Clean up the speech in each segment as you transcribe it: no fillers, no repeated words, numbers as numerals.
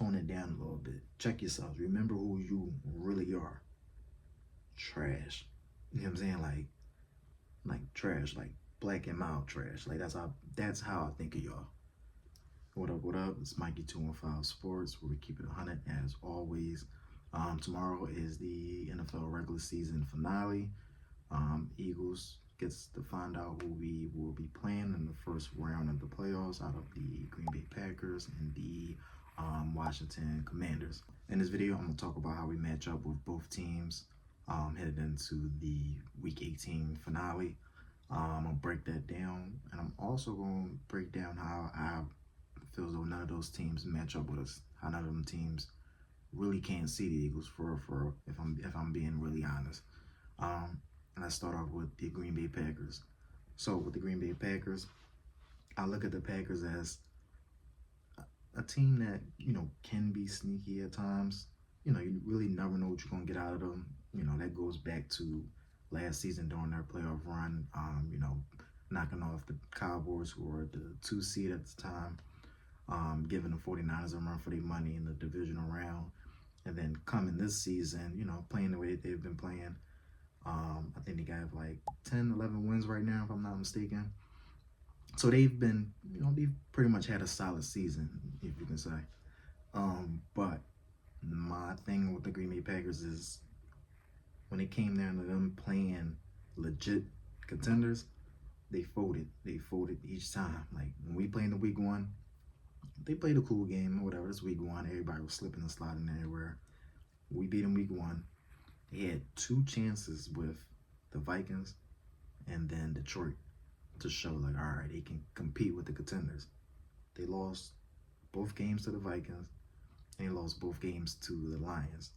tone it down a little bit. Check yourselves. Remember who you really are. Trash. You know what I'm saying? Like trash, like black and mild trash. Like that's how I think of y'all. What up, what up? It's Mikey 215 Sports, where we keep it 100 as always. Tomorrow is the NFL regular season finale. Eagles gets to find out who we will be playing in the first round of the playoffs out of the Green Bay Packers and the Washington Commanders. In this video, I'm going to talk about how we match up with both teams headed into the Week 18 finale. I'm going to break that down, and I'm also going to break down how I feel as though none of those teams match up with us. How none of them teams really can't see the Eagles for if I'm being really honest. And let's start off with the Green Bay Packers. So with the Green Bay Packers, I look at the Packers as a team that, can be sneaky at times. You really never know what you're going to get out of them. That goes back to last season during their playoff run, knocking off the Cowboys, who were the 2 seed at the time, giving the 49ers a run for their money in the divisional round. And then coming this season, playing the way that they've been playing. I think they got like 10, 11 wins right now, if I'm not mistaken. So they've been, they've pretty much had a solid season, if you can say. But my thing with the Green Bay Packers is when it came down to them playing legit contenders, they folded. They folded each time. Like when we played in the week 1, they played a cool game or whatever. It's week 1. Everybody was slipping and sliding everywhere. We beat them week 1. They had 2 chances with the Vikings and then Detroit to show, like, all right, they can compete with the contenders. They lost both games to the Vikings, and they lost both games to the Lions,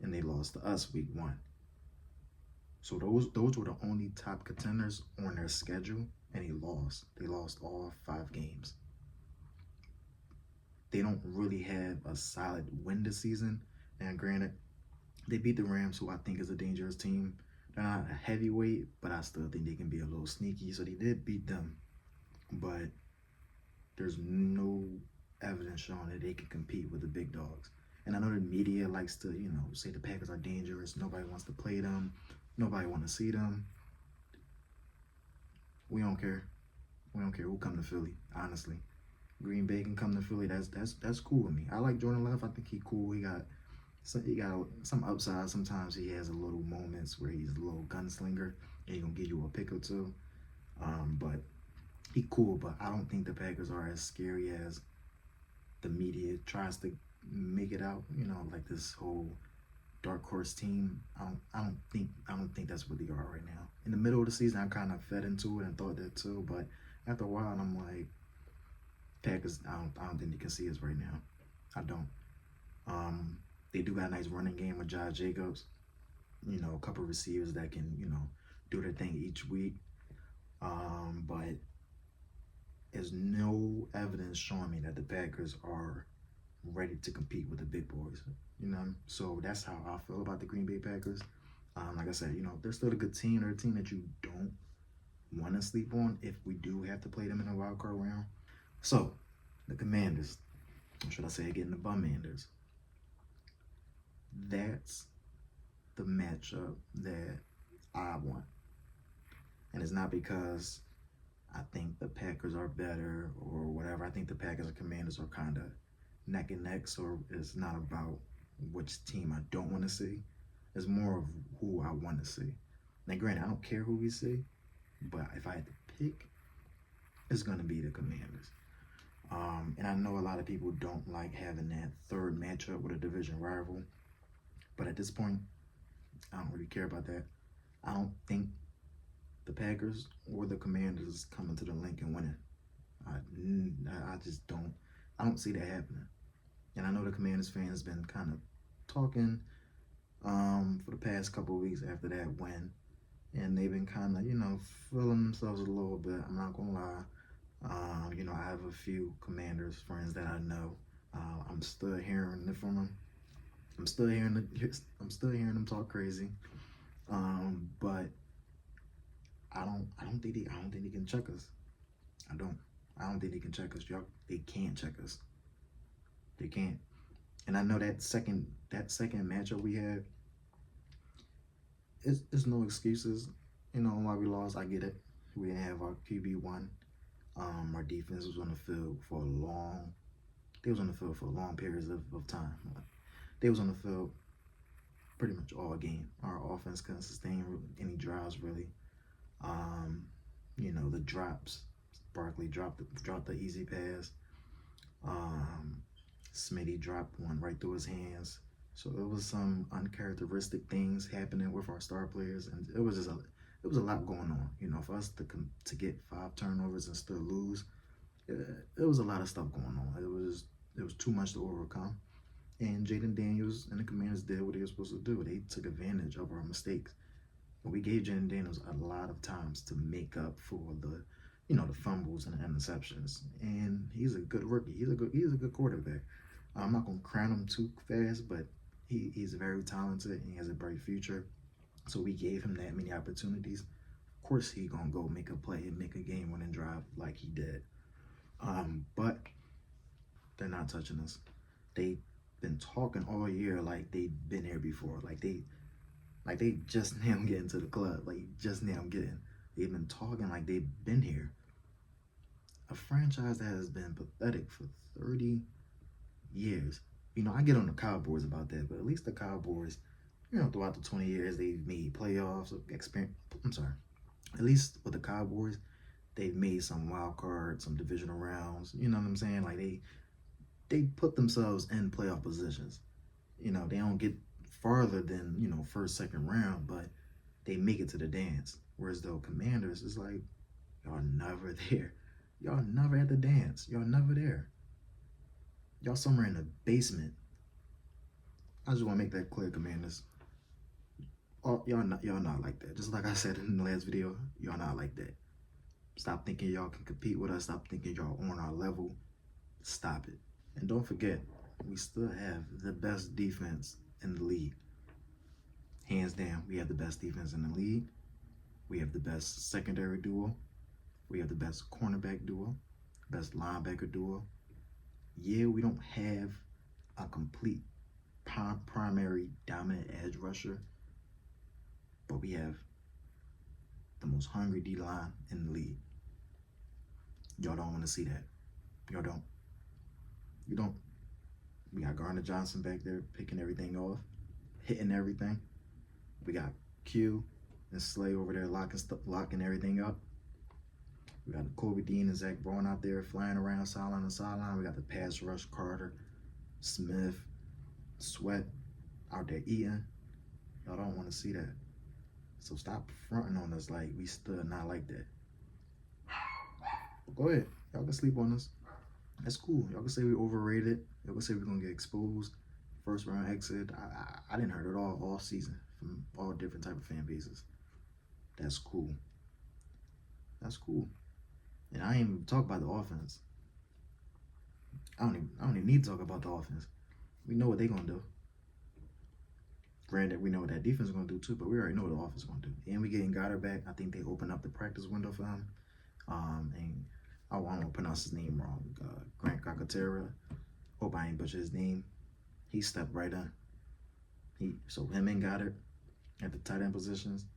and they lost to us week 1. So those were the only top contenders on their schedule, and they lost. They lost all 5 games. They don't really have a solid win this season. And granted, they beat the Rams, who I think is a dangerous team. They're not a heavyweight, but I still think they can be a little sneaky. So they did beat them. But there's no evidence showing that they can compete with the big dogs. And I know the media likes to, say the Packers are dangerous. Nobody wants to play them. Nobody wants to see them. We don't care. We don't care who come to Philly, honestly. Green Bay can come to Philly. That's cool with me. I like Jordan Love. I think he's cool. He got some upside. Sometimes he has a little moments where he's a little gunslinger and he's gonna give you a pick or two. But he cool. But I don't think the Packers are as scary as the media tries to make it out. Like this whole dark horse team. I don't think that's what they are right now. In the middle of the season, I kind of fed into it and thought that too. But after a while, I'm like, Packers. I don't think they can see us right now. I don't. They do got a nice running game with Josh Jacobs. A couple of receivers that can, do their thing each week. But there's no evidence showing me that the Packers are ready to compete with the big boys. So that's how I feel about the Green Bay Packers. Like I said, they're still a good team. They're a team that you don't want to sleep on if we do have to play them in a wild card round. So the Commanders, or should I say again, the Bummanders. That's the matchup that I want. And it's not because I think the Packers are better or whatever. I think the Packers and Commanders are kind of neck and neck. So it's not about which team I don't want to see. It's more of who I want to see. Now, granted, I don't care who we see, but if I had to pick, it's going to be the Commanders. And I know a lot of people don't like having that third matchup with a division rival. But at this point, I don't really care about that. I don't think the Packers or the Commanders coming to the link and winning. I just don't. I don't see that happening. And I know the Commanders fans been kind of talking for the past couple of weeks after that win. And they've been kind of, feeling themselves a little bit. I'm not going to lie. I have a few Commanders friends that I know. I'm still hearing it from them. I'm still hearing them talk crazy. But I don't think they can check us. I don't think they can check us. They can't check us. They can't. And I know that second matchup we had, it's no excuses. You know why we lost. I get it. We didn't have our QB1. Our defense was on the field for a long. They was on the field for long periods of time. They was on the field pretty much all game. Our offense couldn't sustain any drives really. Um, the drops. Barkley dropped the easy pass. Um, Smitty dropped one right through his hands. So there was some uncharacteristic things happening with our star players, and it was a lot going on. For us to get 5 turnovers and still lose, it was a lot of stuff going on. It was too much to overcome. And Jaden Daniels and the Commanders did what they were supposed to do. They took advantage of our mistakes. But we gave Jaden Daniels a lot of times to make up for the fumbles and the interceptions. And he's a good rookie. He's a good quarterback. I'm not gonna crown him too fast, but he's very talented and he has a bright future. So we gave him that many opportunities. Of course, he gonna go make a play and make a game-winning drive like he did. But they're not touching us. They've been talking all year like they've been here before. Like they just now getting to the club. Like just now getting. They've been talking like they've been here. A franchise that has been pathetic for 30 years. I get on the Cowboys about that, but at least the Cowboys, throughout the 20 years they've made playoffs. At least with the Cowboys, they've made some wild cards, some divisional rounds. You know what I'm saying? Like they put themselves in playoff positions. They don't get farther than first, second round, but they make it to the dance. Whereas the Commanders is like, y'all never there. Y'all never at the dance. Y'all never there. Y'all somewhere in the basement. I just want to make that clear, Commanders. Oh, y'all not like that. Just like I said in the last video, y'all not like that. Stop thinking y'all can compete with us. Stop thinking y'all on our level. Stop it. And don't forget, we still have the best defense in the league. Hands down, we have the best defense in the league. We have the best secondary duo. We have the best cornerback duo, best linebacker duo. Yeah, we don't have a complete primary dominant edge rusher, but we have the most hungry D-line in the league. Y'all don't want to see that. Y'all don't. You don't. We got Gardner Johnson back there picking everything off, hitting everything. We got Q and Slay over there locking everything up. We got Kobe Dean and Zach Braun out there flying around sideline to sideline. We got the pass rush, Carter, Smith, Sweat out there eating. Y'all don't want to see that. So stop fronting on us like we still not like that. But go ahead. Y'all can sleep on us. That's cool. Y'all can say we overrated. Y'all can say we're going to get exposed. First round exit. I didn't heard it all season from all different type of fan bases. That's cool. That's cool. And I ain't even talk about the offense. I don't even need to talk about the offense. We know what they're gonna do. Granted, we know what that defense is gonna do too, but we already know what the offense is gonna do. And we getting Goddard back. I think they opened up the practice window for him. And I won't pronounce his name wrong. Grant Calcaterra. Hope I ain't butcher his name. He stepped right in. So him and Goddard at the tight end positions.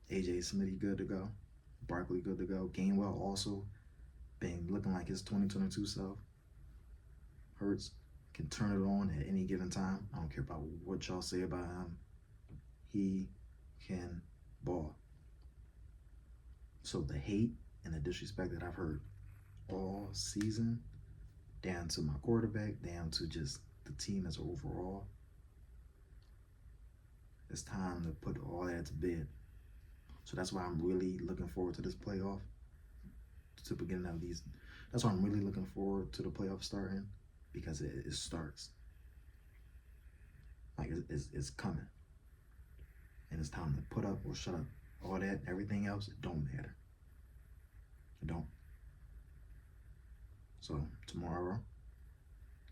AJ Smitty good to go. Barkley good to go. Gainwell also been looking like his 2022 self. Hurts can turn it on at any given time. I don't care about what y'all say about him. He can ball. So the hate and the disrespect that I've heard all season, down to my quarterback, down to just the team as overall, it's time to put all that to bed. So that's why I'm really looking forward to this playoff, to the beginning of these. That's why I'm really looking forward to the playoff starting, because it starts. Like it's coming. And it's time to put up or shut up. All that, everything else, it don't matter. It don't. So tomorrow,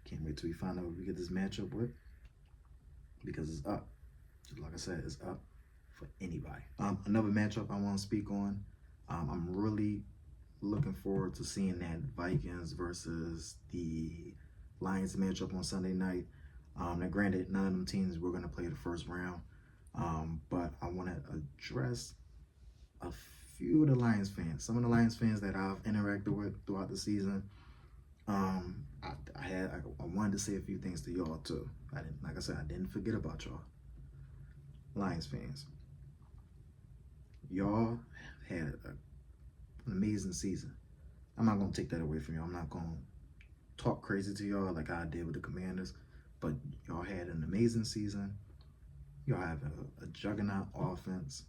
can't wait till we find out what we get this matchup with, because it's up. Just like I said, it's up for anybody. Another matchup I want to speak on. I'm really looking forward to seeing that Vikings versus the Lions matchup on Sunday night. Now, granted, none of them teams were going to play the first round, but I want to address a few of the Lions fans, some of the Lions fans that I've interacted with throughout the season. I wanted to say a few things to y'all too. Like I said, I didn't forget about y'all, Lions fans. Y'all had an amazing season. I'm not gonna take that away from y'all. I'm not gonna talk crazy to y'all like I did with the Commanders, but y'all had an amazing season. Y'all have a juggernaut offense.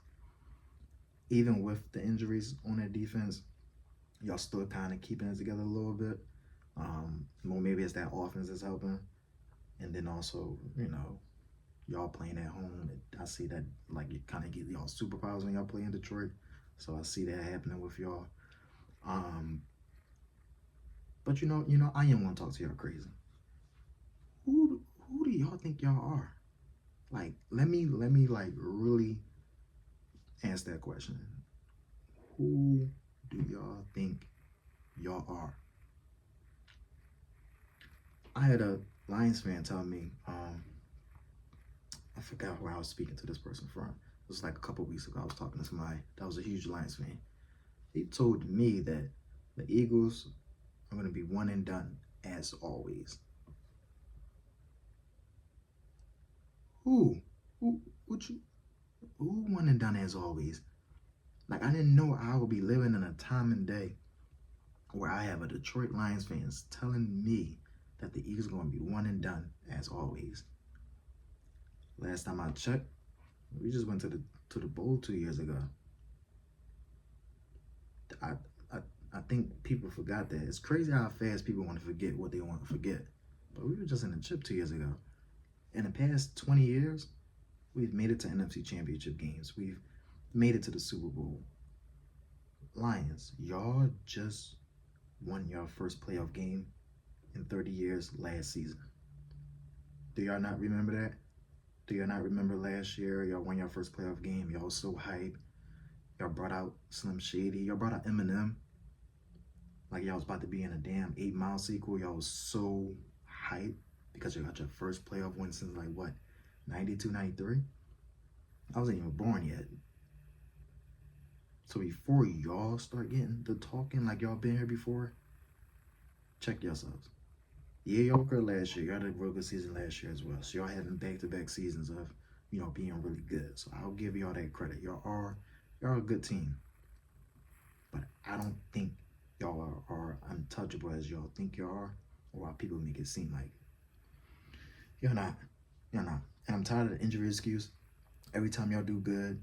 Even with the injuries on that defense, y'all still kind of keeping it together a little bit. Well, maybe it's that offense that's helping. And then also, y'all playing at home. I see that, like, you kind of get y'all superpowers when y'all play in Detroit. So I see that happening with y'all. But I am gonna talk to y'all crazy. Who do y'all think y'all are? Like, let me like really ask that question. Who do y'all think y'all are? I had a Lions fan tell me, I forgot where I was speaking to this person from. It was like a couple weeks ago. I was talking to somebody that was a huge Lions fan. He told me that the Eagles are going to be one and done as always. Who one and done as always? Like, I didn't know I would be living in a time and day where I have a Detroit Lions fans telling me that the Eagles are going to be one and done as always. Last time I checked, we just went to the bowl 2 years ago. I think people forgot that. It's crazy how fast people want to forget what they want to forget. But we were just in the chip 2 years ago. In the past 20 years, we've made it to NFC Championship games. We've made it to the Super Bowl. Lions, y'all just won your first playoff game in 30 years last season. Do y'all not remember that? Do y'all not remember last year? Y'all won your first playoff game. Y'all was so hyped. Y'all brought out Slim Shady. Y'all brought out Eminem. Like y'all was about to be in a damn 8 Mile sequel. Y'all was so hyped because you got your first playoff win since like what, 92, 93? I wasn't even born yet. So before y'all start getting the talking like y'all been here before, check yourselves. Yeah, y'all good last year. Y'all had a real good season last year as well. So y'all having back-to-back seasons of, being really good. So I'll give y'all that credit. Y'all are a good team. But I don't think y'all are untouchable as y'all think y'all are, or why people make it seem like it. You're not. You're not. And I'm tired of the injury excuse. Every time y'all do good,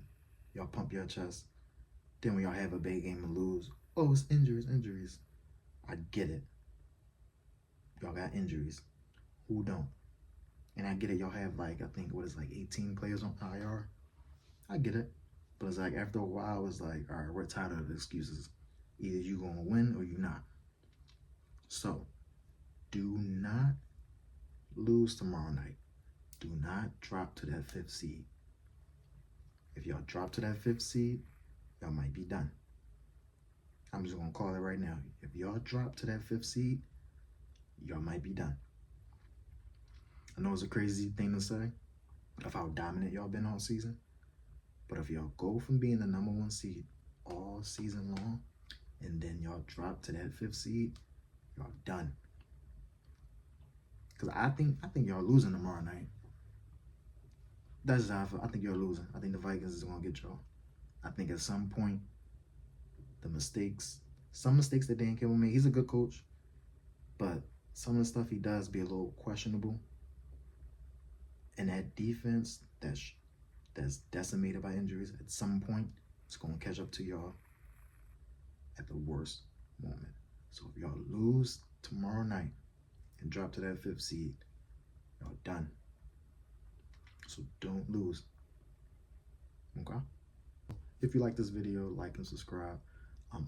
y'all pump your chest. Then when y'all have a bad game and lose, oh, it's injuries. I get it. Y'all got injuries. Who don't? And I get it. Y'all have like, I think, 18 players on IR? I get it. But it's like after a while, it's like, all right, we're tired of the excuses. Either you going to win or you not. So, do not lose tomorrow night. Do not drop to that 5th seed. If y'all drop to that 5th seed, y'all might be done. I'm just going to call it right now. If y'all drop to that 5th seed, y'all might be done. I know it's a crazy thing to say of how dominant y'all been all season. But if y'all go from being the number 1 seed all season long, and then y'all drop to that 5th seed, y'all done. Because I think y'all losing tomorrow night. That's just how I feel. I think y'all losing. I think the Vikings is going to get y'all. I think at some point, some mistakes that Dan Campbell made, he's a good coach, but some of the stuff he does be a little questionable. And that defense that's decimated by injuries, at some point, it's going to catch up to y'all at the worst moment. So if y'all lose tomorrow night and drop to that 5th seed, y'all done. So don't lose. Okay? If you like this video, like and subscribe.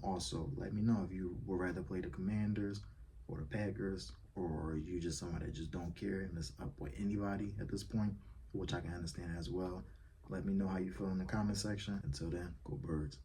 Also, let me know if you would rather play the Commanders or the Packers, or you just someone that just don't care and is up with anybody at this point, which I can understand as well. Let me know how you feel in the comment section. Until then, go Birds.